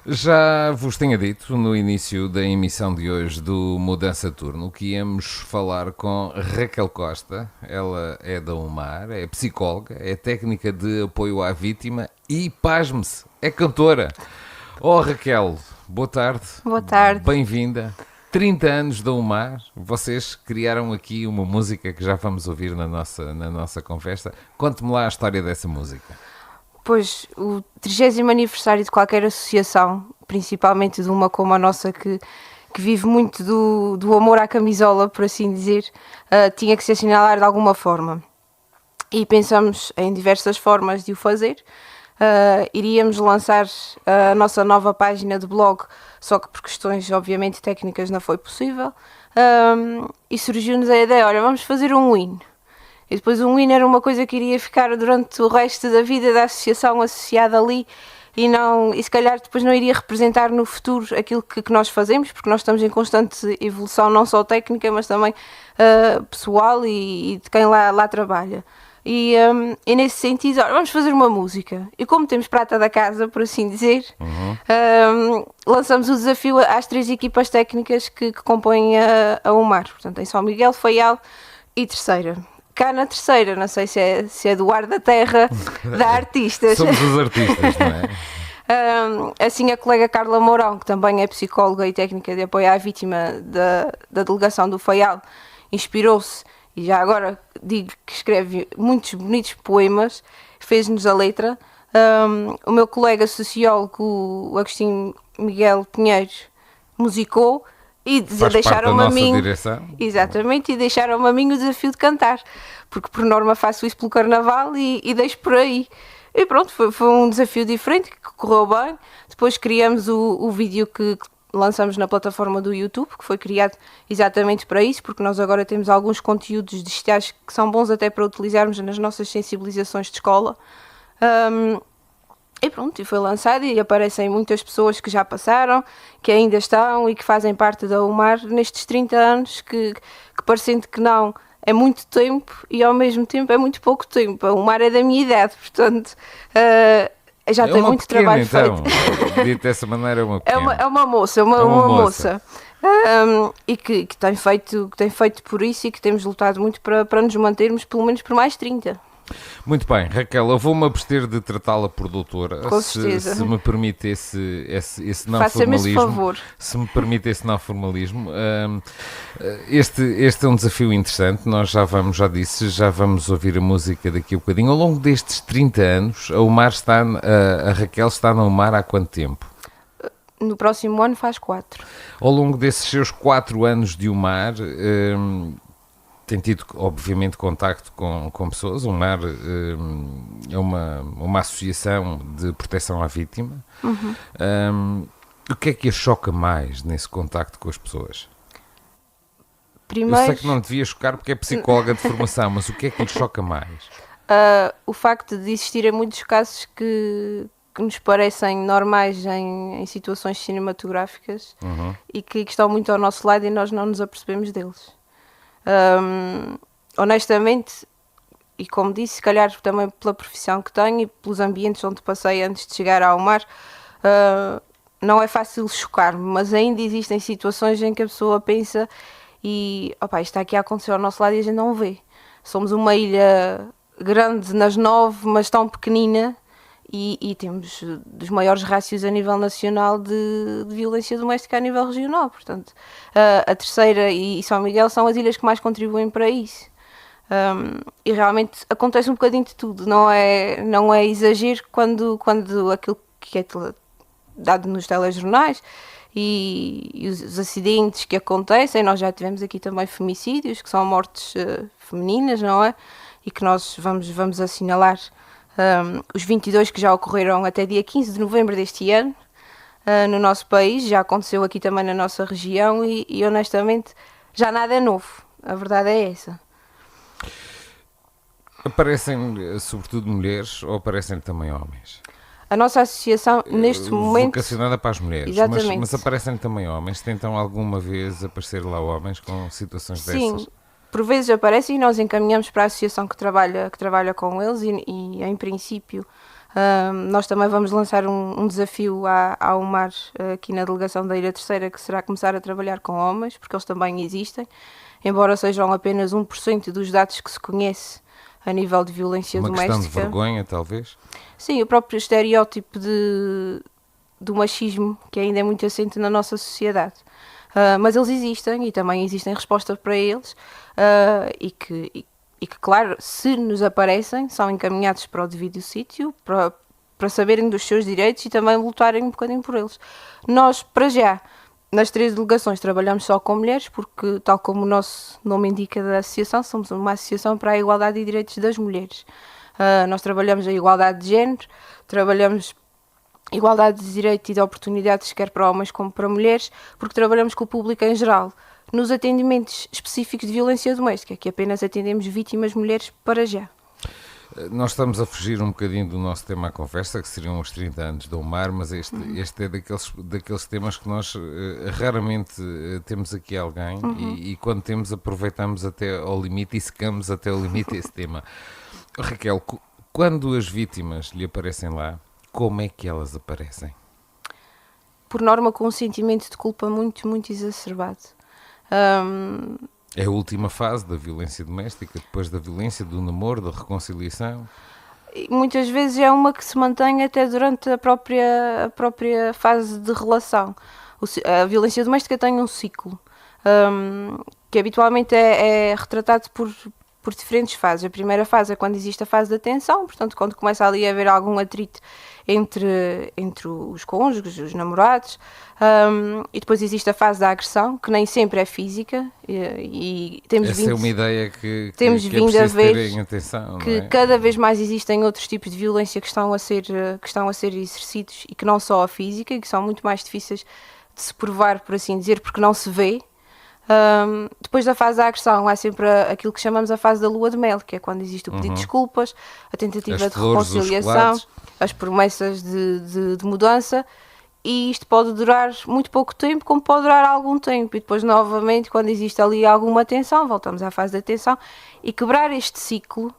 Já vos tinha dito no início da emissão de hoje do Mudança Turno que íamos falar com Raquel Costa. Ela é da UMAR, é psicóloga, é técnica de apoio à vítima e, pasme-se, é cantora. Oh Raquel, boa tarde, Boa tarde. bem-vinda. 30 anos da UMAR, vocês criaram aqui uma música que já vamos ouvir na nossa conversa. Conte-me lá a história dessa música. Pois, o 30º aniversário de qualquer associação, principalmente de uma como a nossa que vive muito do amor à camisola, por assim dizer, tinha que se assinalar de alguma forma. E pensamos em diversas formas de o fazer. Iríamos lançar a nossa nova página de blog, só que por questões obviamente técnicas não foi possível. E surgiu-nos a ideia, olha, vamos fazer um hino. E depois o hino era uma coisa que iria ficar durante o resto da vida da associação associada ali e se calhar depois não iria representar no futuro aquilo que nós fazemos, porque nós estamos em constante evolução, não só técnica, mas também pessoal e de quem lá trabalha. E nesse sentido, olha, vamos fazer uma música. E como temos prata da casa, por assim dizer, lançamos o desafio às 3 equipas técnicas que compõem a UMAR. Portanto, em São Miguel, Faial e Terceira. Cá na Terceira, não sei se é do ar da terra, da artistas. Somos os artistas, não é? Assim, a colega Carla Mourão, que também é psicóloga e técnica de apoio à vítima da delegação do Faial, inspirou-se, e já agora digo que escreve muitos bonitos poemas, fez-nos a letra. O meu colega sociólogo, o Agostinho Miguel Pinheiro, musicou. E deixaram-me a mim, exatamente, e deixaram-me a mim o desafio de cantar, porque por norma faço isso pelo carnaval e deixo por aí. E pronto, foi um desafio diferente, que correu bem. Depois criamos o vídeo que lançamos na plataforma do YouTube, que foi criado exatamente para isso, porque nós agora temos alguns conteúdos digitais que são bons até para utilizarmos nas nossas sensibilizações de escola. E pronto, e foi lançado e aparecem muitas pessoas que já passaram, que ainda estão e que fazem parte da UMAR nestes 30 anos, que parecendo que não, é muito tempo e ao mesmo tempo é muito pouco tempo. A UMAR é da minha idade, portanto já tem muito trabalho então, feito. Dito dessa maneira, é uma pequena. É uma moça, uma moça. E que tem feito por isso e que temos lutado muito para nos mantermos pelo menos por mais 30. Muito bem, Raquel, eu vou-me abster de tratá-la por doutora. Com certeza. Se me permite esse não Faça-me formalismo. esse favor. Se me permite esse não formalismo. Este é um desafio interessante. Nós já vamos ouvir a música daqui a um bocadinho. Ao longo destes 30 anos, a Raquel está na UMAR há quanto tempo? No próximo ano faz 4. Ao longo desses seus 4 anos de UMAR, tem tido, obviamente, contacto com pessoas. O UMAR é uma associação de proteção à vítima. O que é que a choca mais nesse contacto com as pessoas? Primeiro, eu sei que não devia chocar porque é psicóloga de formação, mas o que é que lhe choca mais? O facto de existirem muitos casos que nos parecem normais em situações cinematográficas e que estão muito ao nosso lado e nós não nos apercebemos deles. Honestamente, e como disse, se calhar também pela profissão que tenho e pelos ambientes onde passei antes de chegar ao mar, não é fácil chocar-me, mas ainda existem situações em que a pessoa pensa e isto está aqui a acontecer ao nosso lado e a gente não vê. Somos uma ilha grande nas 9, mas tão pequenina e temos dos maiores rácios a nível nacional de violência doméstica a nível regional. Portanto, a Terceira e São Miguel são as ilhas que mais contribuem para isso. E realmente acontece um bocadinho de tudo, não é exagero quando aquilo que é dado nos telejornais e os acidentes que acontecem, nós já tivemos aqui também femicídios, que são mortes femininas, não é? E que nós vamos assinalar os 22 que já ocorreram até dia 15 de novembro deste ano no nosso país, já aconteceu aqui também na nossa região e honestamente já nada é novo, a verdade é essa. Aparecem sobretudo mulheres ou aparecem também homens? A nossa associação neste momento... Vocacionada para as mulheres, mas aparecem também homens? Tentam alguma vez aparecer lá homens com situações dessas? Sim, por vezes aparecem e nós encaminhamos para a associação que trabalha com eles e em princípio Nós também vamos lançar um desafio ao mar aqui na delegação da Ilha Terceira, que será começar a trabalhar com homens, porque eles também existem, embora sejam apenas 1% dos dados que se conhece a nível de violência doméstica. Uma questão de vergonha, talvez? Sim, o próprio estereótipo do machismo, que ainda é muito assente na nossa sociedade. Mas eles existem e também existem respostas para eles, e que, claro, se nos aparecem, são encaminhados para o devido sítio, para saberem dos seus direitos e também lutarem um bocadinho por eles. Nós, para já, nas 3 delegações trabalhamos só com mulheres, porque, tal como o nosso nome indica da associação, somos uma associação para a igualdade e direitos das mulheres. Nós trabalhamos a igualdade de género, trabalhamos igualdade de direitos e de oportunidades, quer para homens como para mulheres, porque trabalhamos com o público em geral. Nos atendimentos específicos de violência doméstica, que apenas atendemos vítimas mulheres para já. Nós estamos a fugir um bocadinho do nosso tema à conversa, que seriam os 30 anos do mar, mas este é daqueles temas que nós raramente temos aqui alguém e quando temos aproveitamos até ao limite e secamos até ao limite esse tema. Raquel, quando as vítimas lhe aparecem lá, como é que elas aparecem? Por norma, com um sentimento de culpa muito, muito exacerbado. É a última fase da violência doméstica, depois da violência, do namoro, da reconciliação? E muitas vezes é uma que se mantém até durante a própria fase de relação. A violência doméstica tem um ciclo, que habitualmente é retratado por diferentes fases. A primeira fase é quando existe a fase da tensão, portanto, quando começa ali a haver algum atrito entre os cônjuges, os namorados, e depois existe a fase da agressão, que nem sempre é física, e temos Essa é uma ideia que temos é vindo a ver terem atenção, que não é? cada vez mais existem outros tipos de violência que estão a ser exercidos, e que não só a física, e que são muito mais difíceis de se provar, por assim dizer, porque não se vê. Depois da fase da agressão há sempre aquilo que chamamos a fase da lua de mel, que é quando existe o pedido de desculpas, a tentativa As de flores, reconciliação, as promessas de mudança, e isto pode durar muito pouco tempo, como pode durar algum tempo, e depois novamente, quando existe ali alguma tensão, voltamos à fase da tensão, e quebrar este ciclo,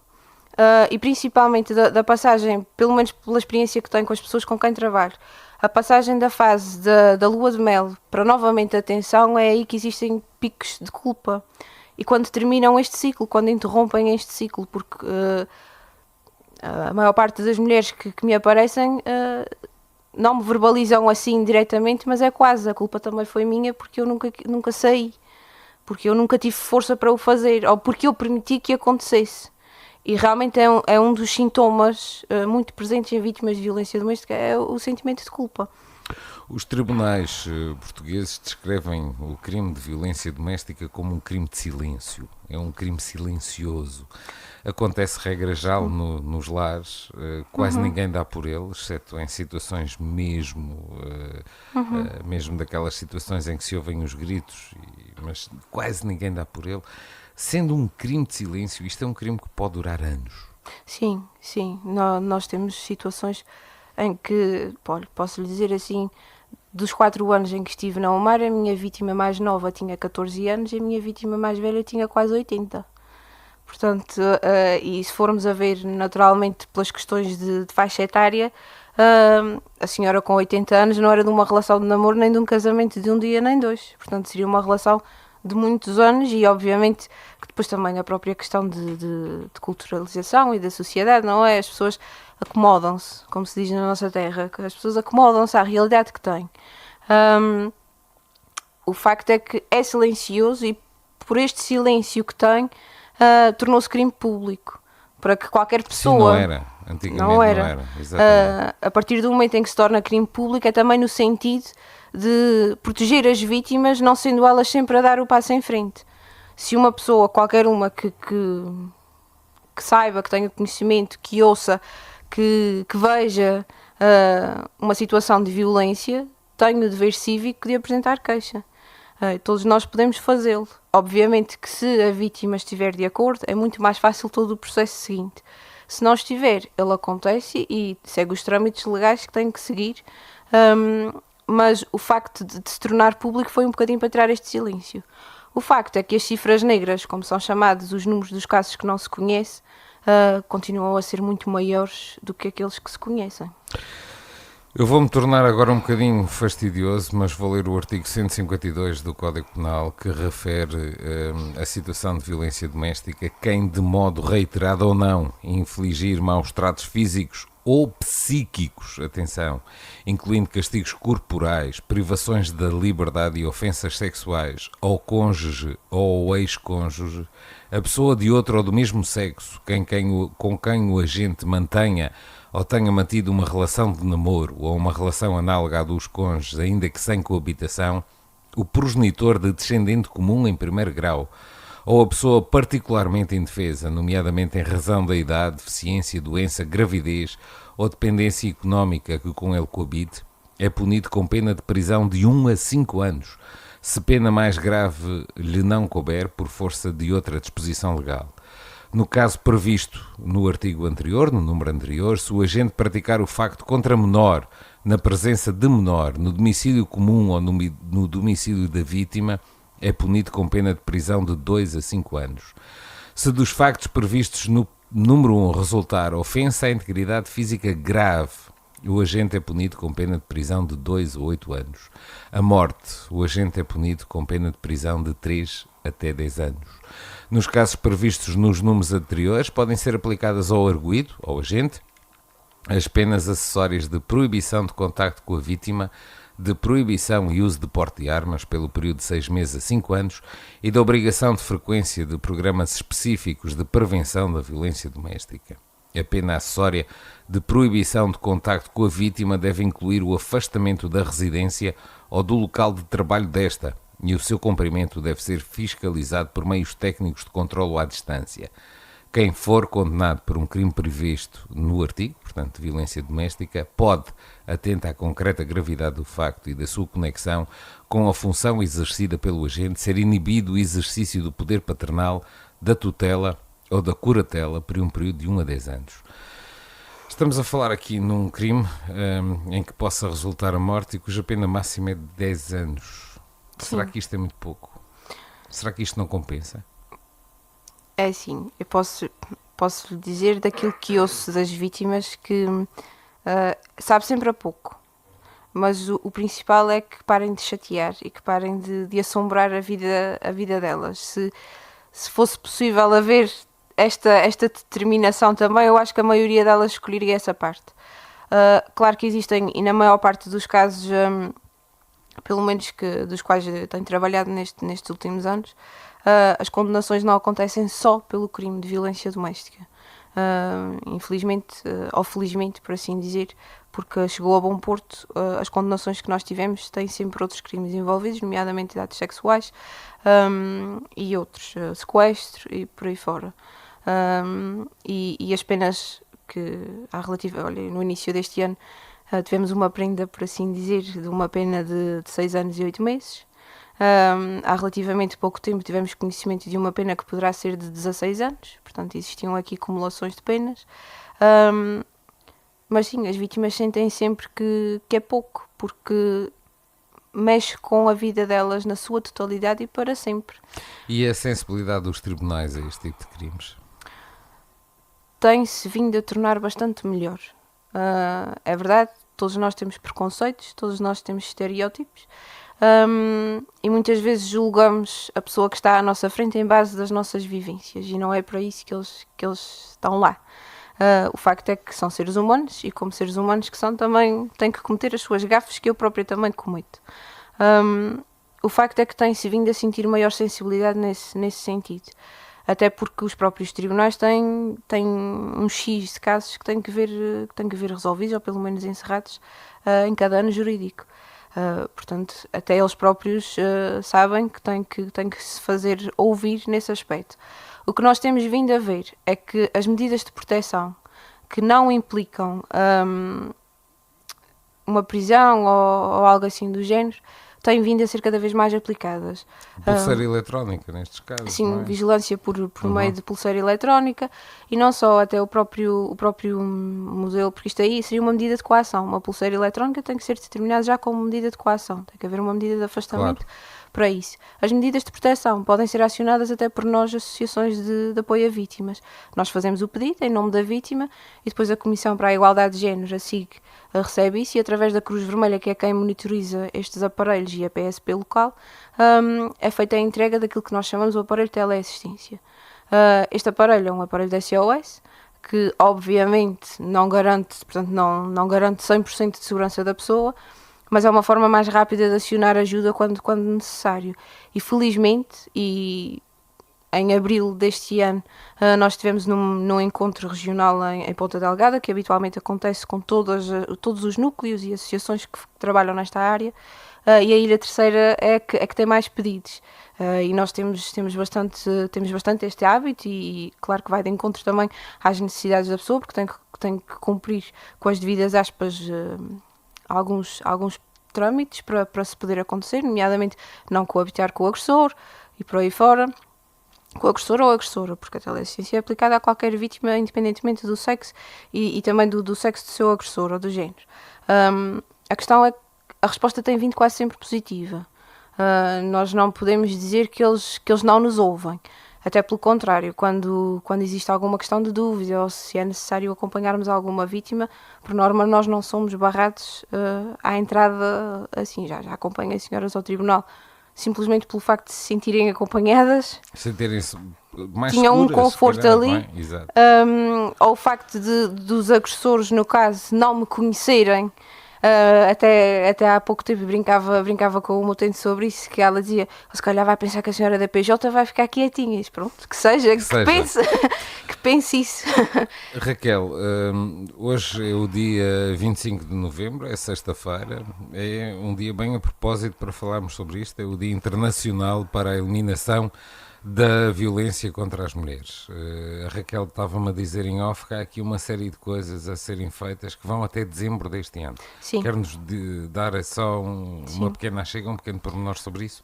e principalmente da passagem, pelo menos pela experiência que tenho com as pessoas com quem trabalho, a passagem da fase da lua de mel para novamente a tensão, é aí que existem picos de culpa. E quando terminam este ciclo, quando interrompem este ciclo, porque a maior parte das mulheres que me aparecem não me verbalizam assim diretamente, mas é quase, a culpa também foi minha porque eu nunca saí, porque eu nunca tive força para o fazer, ou porque eu permiti que acontecesse. E realmente é um dos sintomas muito presentes em vítimas de violência doméstica, é o sentimento de culpa. Os tribunais portugueses descrevem o crime de violência doméstica como um crime de silêncio. É um crime silencioso. Acontece regra geral nos lares, quase ninguém dá por ele, exceto em situações mesmo daquelas situações em que se ouvem os gritos, mas quase ninguém dá por ele. Sendo um crime de silêncio, isto é um crime que pode durar anos. Sim. Nós temos situações em que, posso lhe dizer assim, dos 4 anos em que estive na UMAR, a minha vítima mais nova tinha 14 anos e a minha vítima mais velha tinha quase 80. Portanto, e se formos a ver naturalmente pelas questões de faixa etária, a senhora com 80 anos não era de uma relação de namoro nem de um casamento de um dia nem 2. Portanto, seria uma relação de muitos anos, e obviamente que depois também a própria questão de culturalização e da sociedade, não é? As pessoas acomodam-se, como se diz na nossa terra, que as pessoas acomodam-se à realidade que têm. O facto é que é silencioso, e por este silêncio que tem, tornou-se crime público, para que qualquer pessoa... Sim, não era. Antigamente não era. Exatamente. A partir do momento em que se torna crime público, é também no sentido de proteger as vítimas, não sendo elas sempre a dar o passo em frente. Se uma pessoa, qualquer uma que saiba, que tenha conhecimento, que ouça, que veja uma situação de violência, tem o dever cívico de apresentar queixa. Todos nós podemos fazê-lo. Obviamente que se a vítima estiver de acordo, é muito mais fácil todo o processo seguinte. Se não estiver, ele acontece e segue os trâmites legais que tem que seguir, mas o facto de se tornar público foi um bocadinho para tirar este silêncio. O facto é que as cifras negras, como são chamados os números dos casos que não se conhece, continuam a ser muito maiores do que aqueles que se conhecem. Eu vou-me tornar agora um bocadinho fastidioso, mas vou ler o artigo 152 do Código Penal, que refere a situação de violência doméstica, quem de modo reiterado ou não infligir maus tratos físicos ou psíquicos, atenção, incluindo castigos corporais, privações da liberdade e ofensas sexuais ao cônjuge ou ao ex-cônjuge, a pessoa de outro ou do mesmo sexo com quem o agente mantenha ou tenha mantido uma relação de namoro ou uma relação análoga à dos cônjuges, ainda que sem coabitação, o progenitor de descendente comum em primeiro grau, ou a pessoa particularmente indefesa, nomeadamente em razão da idade, deficiência, doença, gravidez ou dependência económica que com ele coabite, é punido com pena de prisão de 1 a 5 anos, se pena mais grave lhe não couber por força de outra disposição legal. No caso previsto no artigo anterior, no número anterior, se o agente praticar o facto contra menor, na presença de menor, no domicílio comum ou no domicílio da vítima, é punido com pena de prisão de 2 a 5 anos. Se dos factos previstos no número 1 resultar ofensa à integridade física grave, o agente é punido com pena de prisão de 2 a 8 anos. A morte, o agente é punido com pena de prisão de 3 até 10 anos. Nos casos previstos nos números anteriores, podem ser aplicadas ao arguido, ao agente, as penas acessórias de proibição de contacto com a vítima, de proibição e uso de porte de armas pelo período de 6 meses a 5 anos e da obrigação de frequência de programas específicos de prevenção da violência doméstica. A pena acessória de proibição de contacto com a vítima deve incluir o afastamento da residência ou do local de trabalho desta, e o seu cumprimento deve ser fiscalizado por meios técnicos de controlo à distância. Quem for condenado por um crime previsto no artigo, portanto, de violência doméstica, pode, atento à concreta gravidade do facto e da sua conexão com a função exercida pelo agente, ser inibido o exercício do poder paternal, da tutela ou da curatela por um período de 1 a 10 anos. Estamos a falar aqui num crime em que possa resultar a morte e cuja pena máxima é de 10 anos. Será que isto é muito pouco? Será que isto não compensa? É assim, eu posso lhe dizer daquilo que ouço das vítimas que sabe sempre a pouco, mas o principal é que parem de chatear e que parem de assombrar a vida delas. Se fosse possível haver esta determinação também, eu acho que a maioria delas escolheria essa parte. Claro que existem, e na maior parte dos casos, pelo menos dos quais eu tenho trabalhado nestes últimos anos, as condenações não acontecem só pelo crime de violência doméstica. Infelizmente, ou felizmente, por assim dizer, porque chegou a bom porto, as condenações que nós tivemos têm sempre outros crimes envolvidos, nomeadamente atos sexuais e outros, sequestro e por aí fora. E as penas que há no início deste ano tivemos uma prenda, por assim dizer, de uma pena de 6 anos e 8 meses. Há relativamente pouco tempo tivemos conhecimento de uma pena que poderá ser de 16 anos, portanto existiam aqui acumulações de penas. Mas sim, as vítimas sentem sempre que é pouco, porque mexe com a vida delas na sua totalidade e para sempre. E a sensibilidade dos tribunais a este tipo de crimes? Tem-se vindo a tornar bastante melhor. É verdade, todos nós temos preconceitos, todos nós temos estereótipos, e muitas vezes julgamos a pessoa que está à nossa frente em base das nossas vivências, e não é para isso que eles estão lá. O facto é que são seres humanos, e como seres humanos que são, também têm que cometer as suas gafes, que eu própria também cometo. O facto é que tem-se vindo a sentir maior sensibilidade nesse sentido. Até porque os próprios tribunais têm um X de casos que têm que ver resolvidos, ou pelo menos encerrados, em cada ano jurídico. Portanto, até eles próprios sabem que têm que se fazer ouvir nesse aspecto. O que nós temos vindo a ver é que as medidas de proteção que não implicam uma prisão ou algo assim do género têm vindo a ser cada vez mais aplicadas. Pulseira eletrónica, nestes casos. Sim, não é? vigilância por meio de pulseira eletrónica, e não só, até o próprio modelo, porque isto aí seria uma medida de coação. Uma pulseira eletrónica tem que ser determinada já como medida de coação. Tem que haver uma medida de afastamento para isso. As medidas de proteção podem ser acionadas até por nós, associações de apoio a vítimas. Nós fazemos o pedido em nome da vítima e depois a Comissão para a Igualdade de Género, a SIG, recebe isso e através da Cruz Vermelha, que é quem monitoriza estes aparelhos, e a PSP local, é feita a entrega daquilo que nós chamamos o aparelho de teleassistência. Este aparelho é um aparelho de SOS, que obviamente não garante, portanto, não garante 100% de segurança da pessoa, mas é uma forma mais rápida de acionar ajuda quando necessário. E felizmente, e em abril deste ano, nós estivemos num encontro regional em Ponta Delgada, que habitualmente acontece com todos os núcleos e associações que trabalham nesta área, e a Ilha Terceira é que tem mais pedidos. E nós temos bastante este hábito e claro que vai de encontro também às necessidades da pessoa, porque tem que cumprir com as devidas aspas alguns trâmites para se poder acontecer, nomeadamente não coabitar com o agressor e por aí fora, com o agressor ou agressora, porque a teleassistência é aplicada a qualquer vítima, independentemente do sexo e também do sexo do seu agressor ou do género. A questão é que a resposta tem vindo quase sempre positiva. Nós não podemos dizer que eles não nos ouvem. Até pelo contrário, quando existe alguma questão de dúvida ou se é necessário acompanharmos alguma vítima, por norma nós não somos barrados à entrada, assim, já acompanhei senhoras ao tribunal, simplesmente pelo facto de se sentirem acompanhadas. Sentirem-se mais tinham seguras, um conforto calhar, ali, não é? Exato. ou o facto dos agressores, no caso, não me conhecerem. Até há pouco tempo brincava com uma utente sobre isso, que ela dizia, se calhar vai pensar que a senhora da PJ vai ficar quietinha, e pronto, que seja. Pense, que pense isso. Raquel, hoje é o dia 25 de novembro, é sexta-feira, é um dia bem a propósito para falarmos sobre isto, é o Dia Internacional para a Eliminação da Violência contra as Mulheres. A Raquel estava-me a dizer em off que há aqui uma série de coisas a serem feitas que vão até dezembro deste ano. Sim. Quer-nos dar só uma pequena chega, um pequeno pormenor sobre isso?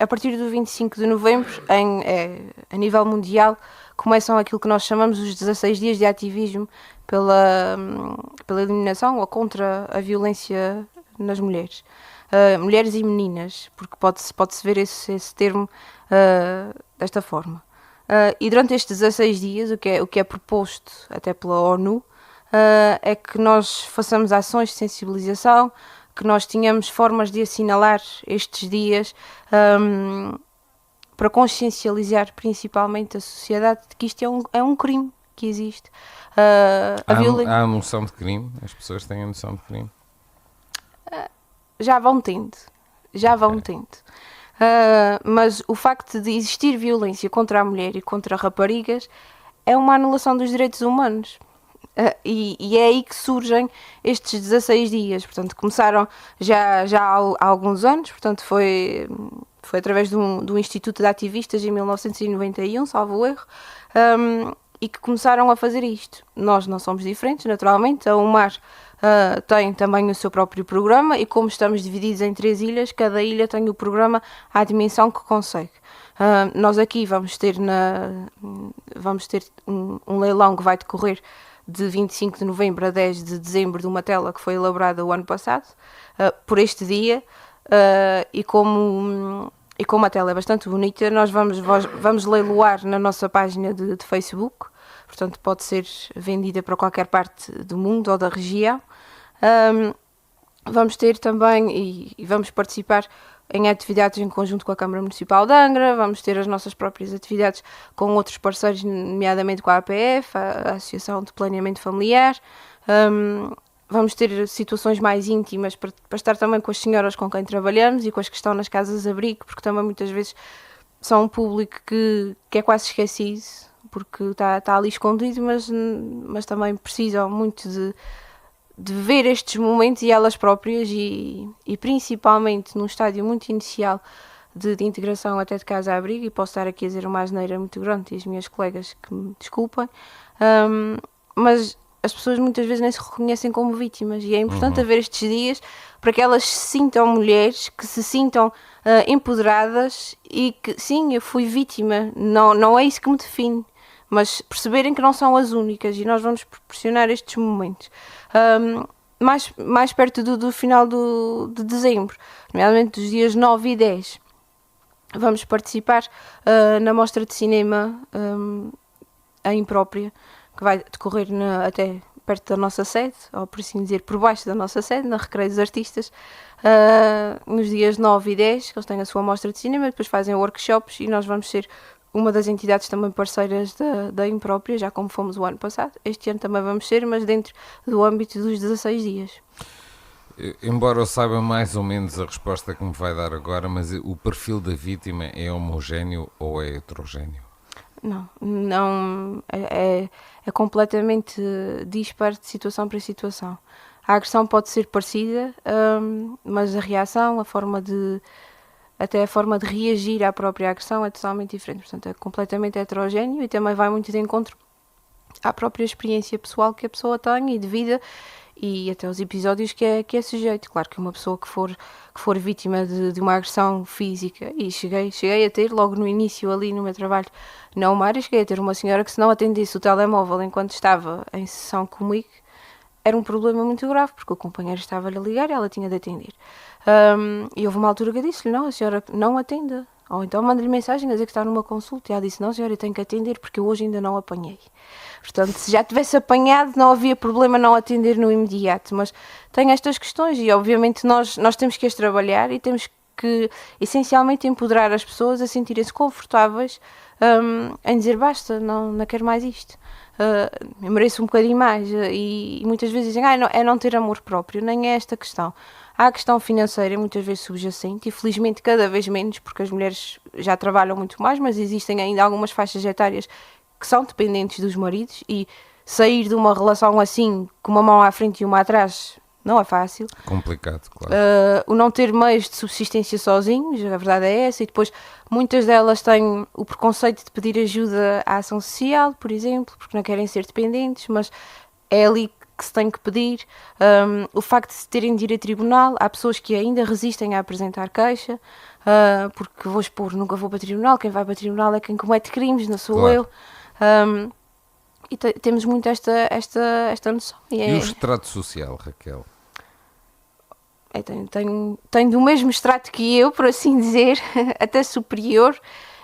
A partir do 25 de novembro, a nível mundial, começam aquilo que nós chamamos os 16 dias de ativismo pela eliminação ou contra a violência nas mulheres. Mulheres e meninas, porque pode-se ver esse termo desta forma. E durante estes 16 dias, o que é proposto até pela ONU, é que nós façamos ações de sensibilização, que nós tenhamos formas de assinalar estes dias para consciencializar principalmente a sociedade de que isto é um crime que existe. Há a noção de crime? As pessoas têm a noção de crime? Já vão tendo. Mas o facto de existir violência contra a mulher e contra raparigas é uma anulação dos direitos humanos. E é aí que surgem estes 16 dias. Portanto, começaram já há alguns anos, portanto foi através do Instituto de Ativistas em 1991, salvo erro, e que começaram a fazer isto. Nós não somos diferentes, naturalmente. A UMAR tem também o seu próprio programa e como estamos divididos em 3 ilhas, cada ilha tem o programa à dimensão que consegue. Nós aqui vamos ter um leilão que vai decorrer de 25 de novembro a 10 de dezembro de uma tela que foi elaborada o ano passado, por este dia, e como a tela é bastante bonita, nós vamos leiloar na nossa página de Facebook, portanto pode ser vendida para qualquer parte do mundo ou da região. Vamos ter também e vamos participar em atividades em conjunto com a Câmara Municipal de Angra, vamos ter as nossas próprias atividades com outros parceiros, nomeadamente com a APF, a Associação de Planeamento Familiar. Vamos ter situações mais íntimas para estar também com as senhoras com quem trabalhamos e com as que estão nas casas de abrigo, porque também muitas vezes são um público que é quase esquecido, porque está ali escondido, mas também precisam muito de ver estes momentos e elas próprias e principalmente num estádio muito inicial de integração até de casa a abrigo, e posso estar aqui a dizer uma asneira muito grande e as minhas colegas que me desculpem, mas as pessoas muitas vezes nem se reconhecem como vítimas e é importante haver estes dias para que elas se sintam mulheres, que se sintam empoderadas e que sim, eu fui vítima, não é isso que me define, mas perceberem que não são as únicas e nós vamos proporcionar estes momentos. Mais perto do final de dezembro, nomeadamente dos dias 9 e 10. vamos participar na mostra de cinema a Imprópria, que vai decorrer até perto da nossa sede, ou por assim dizer, por baixo da nossa sede, na Recreio dos Artistas, nos dias 9 e 10, que eles têm a sua mostra de cinema, depois fazem workshops e nós vamos ser uma das entidades também parceiras da Imprópria, já como fomos o ano passado. Este ano também vamos ser, mas dentro do âmbito dos 16 dias. Embora eu saiba mais ou menos a resposta que me vai dar agora, mas o perfil da vítima é homogéneo ou é heterogéneo? Não é completamente disparo de situação para situação. A agressão pode ser parecida, mas a reação, até a forma de reagir à própria agressão é totalmente diferente. Portanto, é completamente heterogéneo e também vai muito de encontro à própria experiência pessoal que a pessoa tem e de vida e até os episódios que é sujeito. Claro que uma pessoa que for vítima de uma agressão física, e cheguei a ter logo no início ali no meu trabalho na UMAR, cheguei a ter uma senhora que se não atendesse o telemóvel enquanto estava em sessão comigo, era um problema muito grave, porque o companheiro estava-lhe a ligar e ela tinha de atender. E houve uma altura que eu disse-lhe, não, a senhora não atenda. Ou então manda-lhe mensagem a dizer que está numa consulta. E ela disse, não senhora, eu tenho que atender porque eu hoje ainda não apanhei. Portanto, se já tivesse apanhado, não havia problema não atender no imediato. Mas tem estas questões e, obviamente, nós temos que as trabalhar e temos que, essencialmente, empoderar as pessoas a sentirem-se confortáveis em dizer, basta, não quero mais isto. Eu mereço um bocadinho mais. E muitas vezes dizem, é não ter amor próprio. Nem é esta questão. Há a questão financeira, muitas vezes subjacente, e felizmente cada vez menos, porque as mulheres já trabalham muito mais, mas existem ainda algumas faixas etárias que são dependentes dos maridos, e sair de uma relação assim, com uma mão à frente e uma atrás, não é fácil. Complicado, claro. O não ter meios de subsistência sozinhos, a verdade é essa, e depois muitas delas têm o preconceito de pedir ajuda à ação social, por exemplo, porque não querem ser dependentes, mas é ali que se tem que pedir, o facto de se terem de ir a tribunal, há pessoas que ainda resistem a apresentar queixa, porque vou expor, nunca vou para tribunal, quem vai para tribunal é quem comete crimes, não sou claro. Eu. E temos muito esta noção. E o extrato social, Raquel? Tenho do mesmo extrato que eu, por assim dizer, até superior,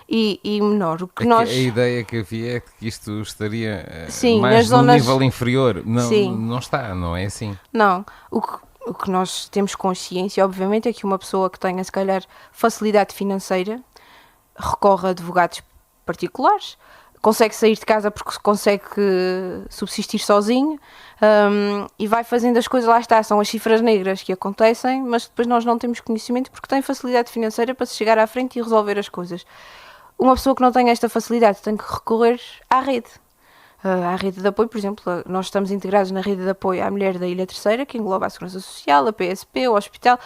e menor. O que a ideia que havia é que isto estaria sim, mais no nível inferior. Não está, não é assim? Não. O que nós temos consciência, obviamente, é que uma pessoa que tenha, se calhar, facilidade financeira recorre a advogados particulares, consegue sair de casa porque consegue subsistir sozinho, e vai fazendo as coisas, lá está, são as cifras negras que acontecem, mas depois nós não temos conhecimento porque tem facilidade financeira para se chegar à frente e resolver as coisas. Uma pessoa que não tem esta facilidade tem que recorrer à rede de apoio. Por exemplo, nós estamos integrados na rede de apoio à mulher da Ilha Terceira, que engloba a Segurança Social, a PSP, o hospital,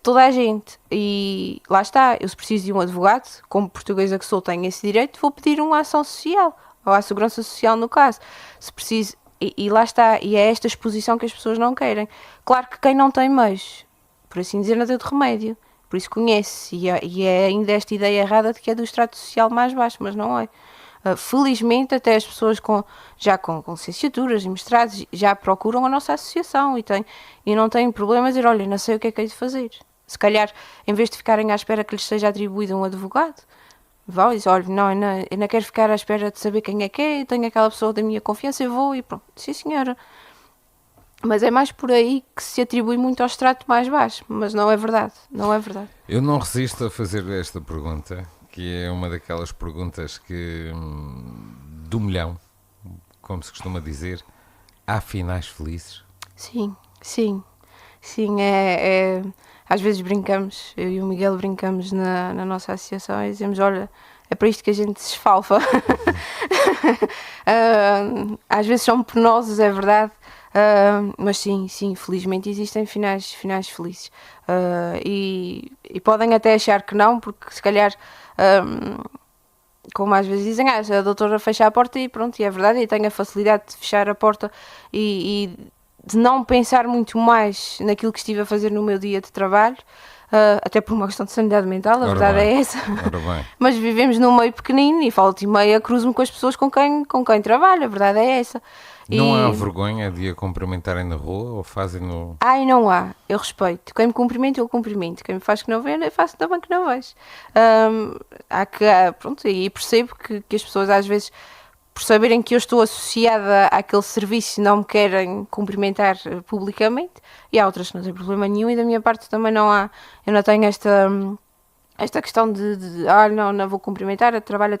toda a gente. E lá está, eu se preciso de um advogado, como portuguesa que sou, tenho esse direito, vou pedir uma ação social, ou à Segurança Social no caso. Se preciso, e lá está, e é esta exposição que as pessoas não querem. Claro que quem não tem meios, por assim dizer, não tem de remédio. Por isso conhece, e é ainda esta ideia errada de que é do extrato social mais baixo, mas não é. Felizmente, até as pessoas com licenciaturas e mestrados já procuram a nossa associação e não têm problema de dizer, olha, não sei o que é que hei de fazer. Se calhar, em vez de ficarem à espera que lhes seja atribuído um advogado, vão e dizem, olha, eu não quero ficar à espera de saber quem é que é, eu tenho aquela pessoa da minha confiança, eu vou e pronto. Sim, senhora. Mas é mais por aí que se atribui muito ao extrato mais baixo, mas não é verdade, não é verdade. Eu não resisto a fazer esta pergunta, que é uma daquelas perguntas que, do milhão, como se costuma dizer, há finais felizes? Sim, às vezes brincamos, eu e o Miguel brincamos na nossa associação e dizemos, olha, é para isto que a gente se esfalfa. Às vezes são penosos, é verdade, mas sim, felizmente existem finais felizes. E podem até achar que não, porque se calhar, como às vezes dizem, a doutora fecha a porta e pronto, e é verdade, e tenho a facilidade de fechar a porta e de não pensar muito mais naquilo que estive a fazer no meu dia de trabalho, até por uma questão de sanidade mental, a verdade é essa. Mas vivemos num meio pequenino e volta e meia cruzo-me com as pessoas com quem trabalho, a verdade é essa. Não há vergonha de a cumprimentarem na rua ou fazem no... Ai, não há. Eu respeito. Quem me cumprimenta, eu cumprimento. Quem me faz que não veja, eu faço também que não vejo. Pronto, e percebo que as pessoas às vezes, por saberem que eu estou associada àquele serviço, não me querem cumprimentar publicamente. E há outras que não têm problema nenhum e da minha parte também não há. Eu não tenho esta questão não vou cumprimentar, trabalho.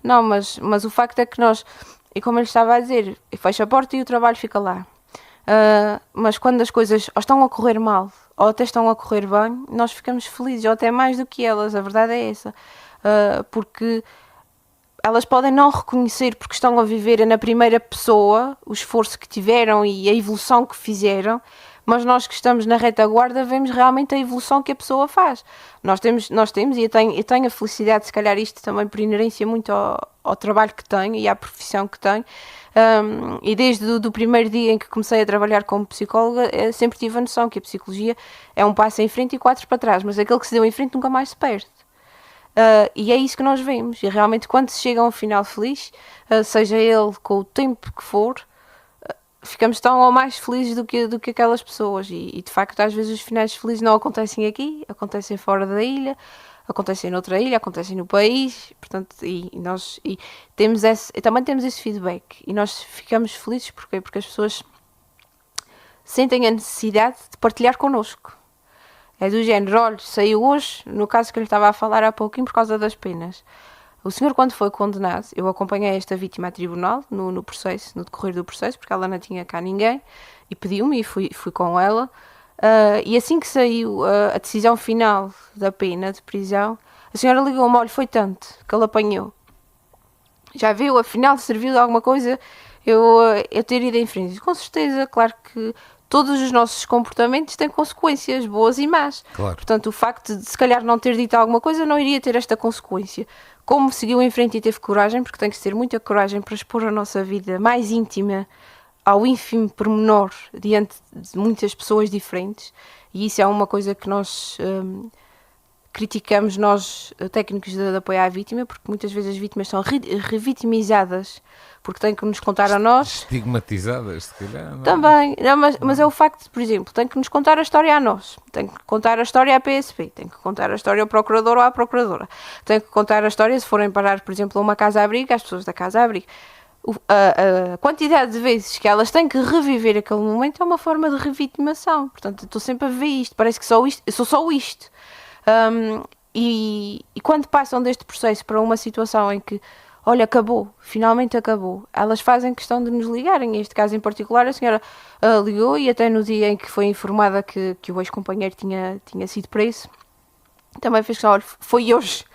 Não, mas o facto é que nós, e como ele estava a dizer, fecha a porta e o trabalho fica lá. Mas quando as coisas ou estão a correr mal ou até estão a correr bem, nós ficamos felizes, ou até mais do que elas, a verdade é essa. Porque elas podem não reconhecer, porque estão a viver na primeira pessoa o esforço que tiveram e a evolução que fizeram, mas nós que estamos na retaguarda vemos realmente a evolução que a pessoa faz. Nós temos e eu tenho a felicidade, se calhar isto também por inerência muito ao trabalho que tenho e à profissão que tenho, e desde o primeiro dia em que comecei a trabalhar como psicóloga, sempre tive a noção que a psicologia é um passo em frente e 4 para trás, mas aquele que se deu em frente nunca mais se perde. E é isso que nós vemos, e realmente quando se chega a um final feliz, seja ele com o tempo que for, ficamos tão ou mais felizes do que aquelas pessoas, e de facto às vezes os finais felizes não acontecem aqui, acontecem fora da ilha, acontecem noutra ilha, acontecem no país, portanto, nós também temos esse feedback, e nós ficamos felizes porque as pessoas sentem a necessidade de partilhar connosco. É do género, olha, saiu hoje, no caso que eu lhe estava a falar há pouquinho, por causa das penas. O senhor, quando foi condenado, eu acompanhei esta vítima a tribunal, no processo, no decorrer do processo, porque ela não tinha cá ninguém, e pediu-me, e fui com ela, e assim que saiu a decisão final da pena de prisão, a senhora ligou-me, olha, foi tanto que ele apanhou. Já viu, afinal serviu de alguma coisa eu ter ido em frente. Com certeza, claro que todos os nossos comportamentos têm consequências boas e más. Claro. Portanto, o facto de se calhar não ter dito alguma coisa não iria ter esta consequência. Como seguiu em frente e teve coragem, porque tem que ter muita coragem para expor a nossa vida mais íntima ao ínfimo pormenor diante de muitas pessoas diferentes, e isso é uma coisa que nós criticamos, nós técnicos de apoio à vítima, porque muitas vezes as vítimas são revitimizadas porque têm que nos contar a nós. Estigmatizadas, se calhar. Não? Também, não, mas é o facto de, por exemplo, tem que nos contar a história a nós, tem que contar a história à PSP, tem que contar a história ao procurador ou à procuradora, tem que contar a história, se forem parar, por exemplo, a uma casa-abrigo, às pessoas da casa-abrigo. A quantidade de vezes que elas têm que reviver aquele momento é uma forma de revitimação. Portanto, eu estou sempre a ver isto, parece que só isto, eu sou só isto. E quando passam deste processo para uma situação em que, olha, acabou, finalmente acabou, elas fazem questão de nos ligarem. Neste caso em particular, a senhora ligou, e até no dia em que foi informada que o ex-companheiro tinha sido preso, também fez questão, olha, foi hoje,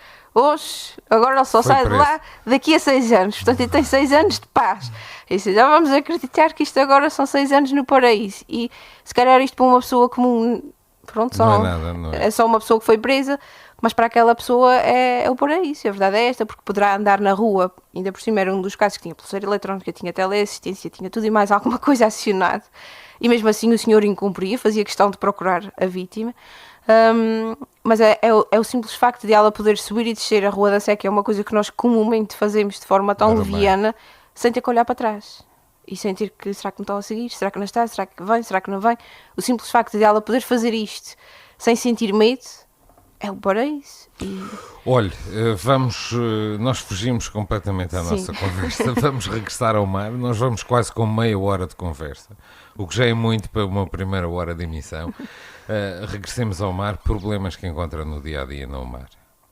agora ele só Foi sai preso de lá daqui a 6 anos, portanto ele tem 6 anos de paz. E já vamos acreditar que isto agora são 6 anos no paraíso, e se calhar isto para uma pessoa comum, pronto, não é nada, não é. É só uma pessoa que foi presa, mas para aquela pessoa é o paraíso. A verdade é esta, porque poderá andar na rua, ainda por cima era um dos casos que tinha pulseira eletrónica, tinha teleassistência, tinha tudo e mais alguma coisa acionado, e mesmo assim o senhor incumpria, fazia questão de procurar a vítima. Mas é o simples facto de ela poder subir e descer a Rua da Sé, que é uma coisa que nós comumente fazemos de forma tão leviana, sem ter que olhar para trás e sem ter que, será que me estão a seguir, será que não está, será que vem, será que não vem. O simples facto de ela poder fazer isto sem sentir medo é o paraíso. Olha, nós fugimos completamente à nossa conversa, vamos regressar ao mar, nós vamos quase com meia hora de conversa, o que já é muito para uma primeira hora de emissão. Regressemos ao mar, problemas que encontra no dia-a-dia no mar.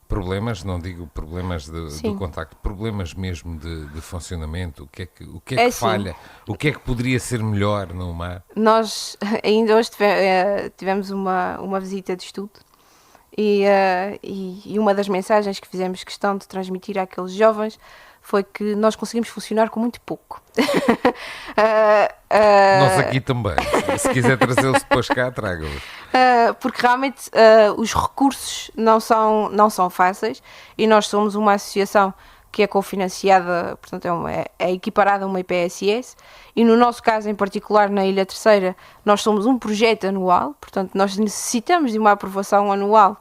Problemas, não digo problemas do contacto, problemas mesmo de funcionamento, o que é que falha, o que é que poderia ser melhor no mar? Nós ainda hoje tivemos uma visita de estudo, e uma das mensagens que fizemos questão de transmitir àqueles jovens foi que nós conseguimos funcionar com muito pouco. Nós aqui também. Se quiser trazê-los depois cá, traga-os. Porque realmente os recursos não são fáceis, e nós somos uma associação que é cofinanciada, portanto é equiparada a uma IPSS, e no nosso caso em particular na Ilha Terceira nós somos um projeto anual, portanto nós necessitamos de uma aprovação anual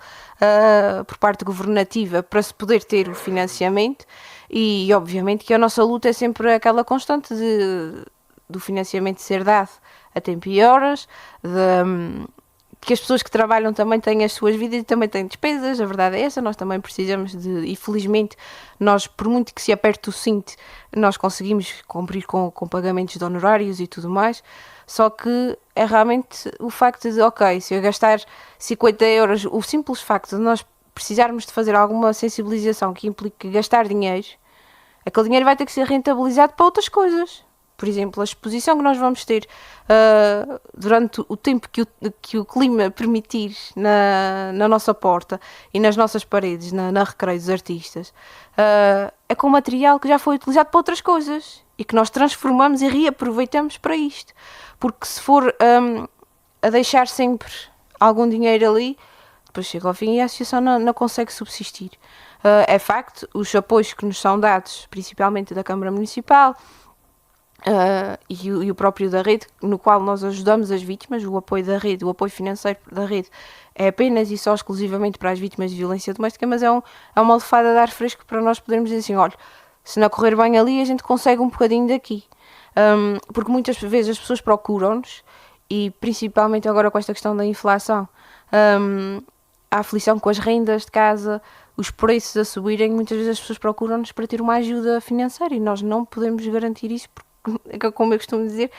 por parte governativa para se poder ter o financiamento, e obviamente que a nossa luta é sempre aquela constante do financiamento ser dado a tempo e horas, que as pessoas que trabalham também têm as suas vidas e também têm despesas, a verdade é essa, nós também precisamos e felizmente nós, por muito que se aperte o cinto, nós conseguimos cumprir com pagamentos de honorários e tudo mais, só que é realmente o facto de, ok, se eu gastar 50 euros, o simples facto de nós precisarmos de fazer alguma sensibilização que implique gastar dinheiro, aquele dinheiro vai ter que ser rentabilizado para outras coisas. Por exemplo, a exposição que nós vamos ter durante o tempo que o clima permitir na nossa porta e nas nossas paredes, na Recreio dos Artistas, é com material que já foi utilizado para outras coisas e que nós transformamos e reaproveitamos para isto. Porque se for a deixar sempre algum dinheiro ali, depois chega ao fim e a associação não consegue subsistir. É facto, os apoios que nos são dados, principalmente da Câmara Municipal, e o próprio da rede, no qual nós ajudamos as vítimas, o apoio da rede, o apoio financeiro da rede é apenas e só exclusivamente para as vítimas de violência doméstica, mas é uma almofada de ar fresco para nós podermos dizer assim, olha, se não correr bem ali a gente consegue um bocadinho daqui, porque muitas vezes as pessoas procuram-nos e principalmente agora com esta questão da inflação, a aflição com as rendas de casa, os preços a subirem, muitas vezes as pessoas procuram-nos para ter uma ajuda financeira e nós não podemos garantir isso porque, como eu costumo dizer,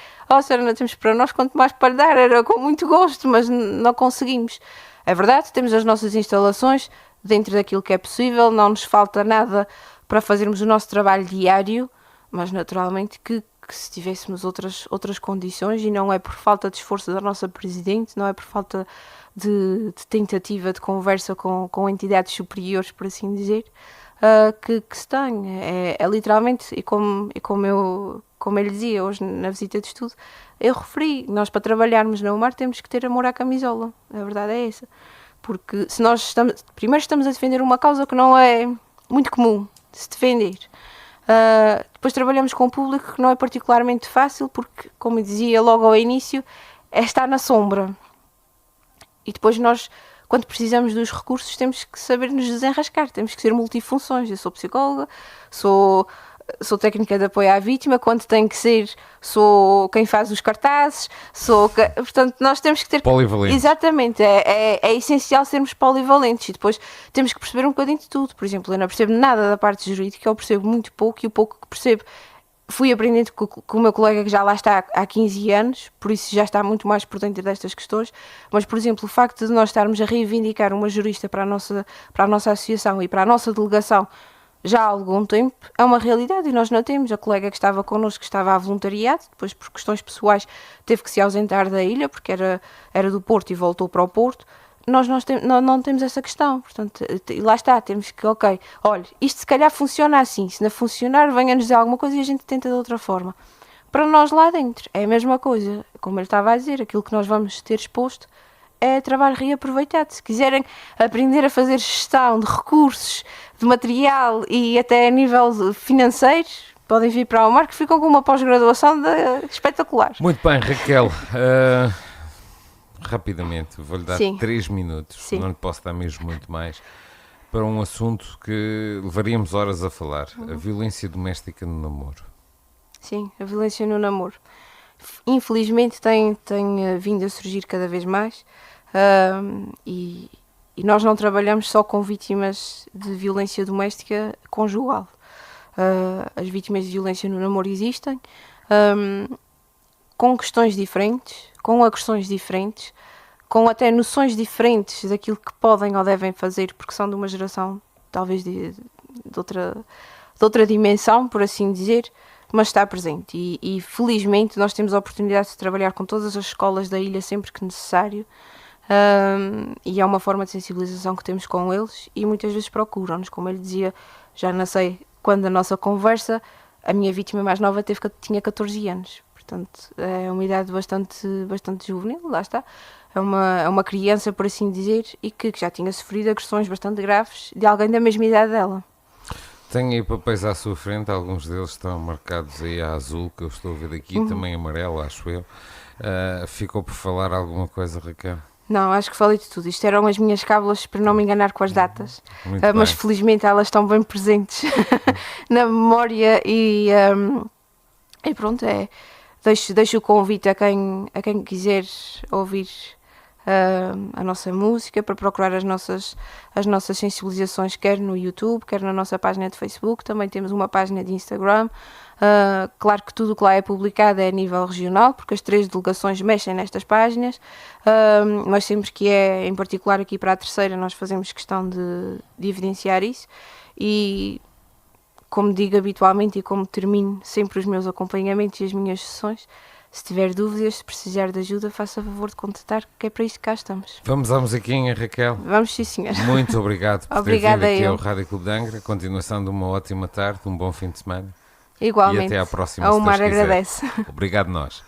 senhora, não temos para nós, quanto mais para dar, era com muito gosto, mas não conseguimos. É verdade, temos as nossas instalações dentro daquilo que é possível, não nos falta nada para fazermos o nosso trabalho diário, mas naturalmente que se tivéssemos outras condições, e não é por falta de esforço da nossa Presidente, não é por falta de tentativa de conversa com entidades superiores, por assim dizer, que se tem. É literalmente, e como ele dizia hoje na visita de estudo, eu referi, nós para trabalharmos na UMAR temos que ter amor à camisola, a verdade é essa, porque se nós primeiro estamos a defender uma causa que não é muito comum de se defender, depois trabalhamos com um público que não é particularmente fácil, porque, como eu dizia logo ao início, é estar na sombra, e depois nós, quando precisamos dos recursos, temos que saber nos desenrascar, temos que ser multifunções. Eu sou psicóloga, sou técnica de apoio à vítima, quando tem que ser, sou quem faz os cartazes, portanto, nós temos que ter... Polivalentes. Exatamente, é essencial sermos polivalentes, e depois temos que perceber um bocadinho de tudo. Por exemplo, eu não percebo nada da parte jurídica, eu percebo muito pouco, e o pouco que percebo fui aprendendo com o meu colega que já lá está há 15 anos, por isso já está muito mais por dentro destas questões, mas, por exemplo, o facto de nós estarmos a reivindicar uma jurista para a nossa associação e para a nossa delegação já há algum tempo, é uma realidade, e nós não temos. A colega que estava connosco, que estava a voluntariado, depois por questões pessoais teve que se ausentar da ilha, porque era do Porto e voltou para o Porto. Nós não temos essa questão, portanto, lá está, temos que, ok, olha, isto se calhar funciona assim, se não funcionar, venha-nos dizer alguma coisa e a gente tenta de outra forma. Para nós lá dentro é a mesma coisa, como ele estava a dizer, aquilo que nós vamos ter exposto é trabalho reaproveitado. Se quiserem aprender a fazer gestão de recursos, de material e até a nível financeiro, podem vir para a UMAR, que ficam com uma pós-graduação espetacular. Muito bem, Raquel. Rapidamente, vou-lhe dar 3 minutos, Sim. Não lhe posso dar mesmo muito mais, para um assunto que levaríamos horas a falar, a violência doméstica no namoro. Sim, a violência no namoro. Infelizmente tem vindo a surgir cada vez mais, e nós não trabalhamos só com vítimas de violência doméstica conjugal. As vítimas de violência no namoro existem, com questões diferentes, com agressões diferentes, com até noções diferentes daquilo que podem ou devem fazer, porque são de uma geração talvez de outra dimensão, por assim dizer, mas está presente. E felizmente nós temos a oportunidade de trabalhar com todas as escolas da ilha sempre que necessário, e é uma forma de sensibilização que temos com eles, e muitas vezes procuram-nos, como ele dizia, já não sei quando a nossa conversa, a minha vítima mais nova tinha 14 anos. Portanto, é uma idade bastante juvenil, lá está. É uma criança, por assim dizer, e que já tinha sofrido agressões bastante graves de alguém da mesma idade dela. Tenho aí papéis à sua frente, alguns deles estão marcados aí a azul, que eu estou a ver aqui, também amarelo, acho eu. Ficou por falar alguma coisa, Raquel? Não, acho que falei de tudo. Isto eram as minhas cábulas para não me enganar com as datas, mas felizmente elas estão bem presentes na memória, e pronto, deixo o convite a quem quiser ouvir a nossa música, para procurar as nossas sensibilizações, quer no YouTube, quer na nossa página de Facebook. Também temos uma página de Instagram. Claro que tudo o que lá é publicado é a nível regional, porque as 3 delegações mexem nestas páginas, mas sempre que é, em particular aqui para a terceira, nós fazemos questão de evidenciar isso. E como digo habitualmente e como termino sempre os meus acompanhamentos e as minhas sessões, se tiver dúvidas, se precisar de ajuda, faça favor de contactar, que é para isso que cá estamos. Vamos à musiquinha, Raquel. Vamos, sim, senhor. Muito obrigado por ter Obrigada vindo aqui eu. ao Rádio Clube de Angra. Continuação de uma ótima tarde, um bom fim de semana. Igualmente. E até à próxima, A se Umar Deus quiser. agradece. Obrigado nós.